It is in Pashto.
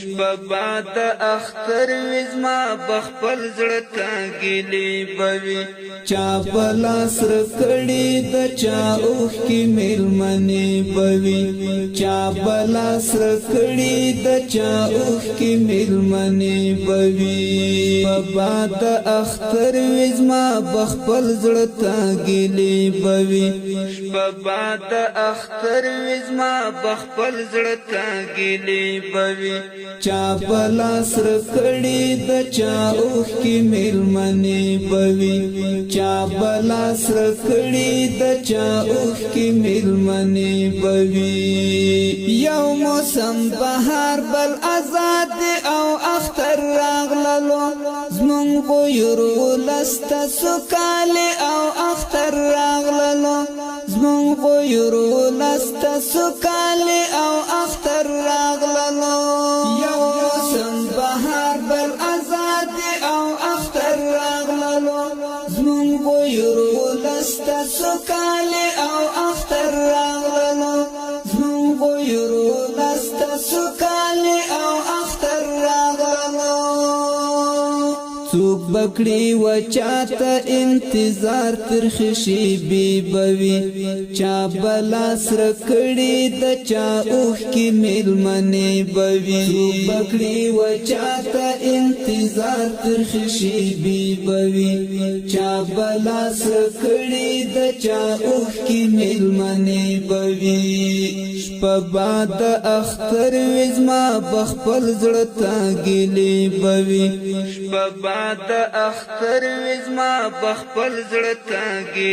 شپه د اختر وزما بخپل زړه تاګلې بوي چا بلاس رکړې د چا اوخ کې مېلمنې بوي چا بلاس رکړې د چا اوخ کې مېلمنې بوي بابا د اختر وزما بخپل زړه تاګلې بوي شپه د اختر وزما بخپل زړه تاګلې بوي چا بلاس رکړې د چا اوخ کې مېلمنې بوي چا بلاس رکړې د چا اوخ کې مېلمنې بوي یو موسم بهار بل آزاد او اختر راغللو زمونږ بویرو لسته سوکاله او اختر راغللو زمونږ بویرو لسته سوکاله او اختر راغللو یو موسم بهار بل آزاد او اختر راغللو زمونږ بویرو لسته سوکاله او اختر راغللو زمونږ بویرو لسته سوکاله او اختر راغللو څوک بکړي و چاته انتظار تر خشي بي بوي چا بلاس رکړي د چا اوخ کې مېلمنې بوي څوک بکړي و چاته انتظار تر خشي بي بوي چا بلاس رکړي د چا اوخ کې مېلمنې بوي شپه د اختر وزما بخپل زړه تاګلې بوي شپه د اختر وزما بخپل زړه تاګلې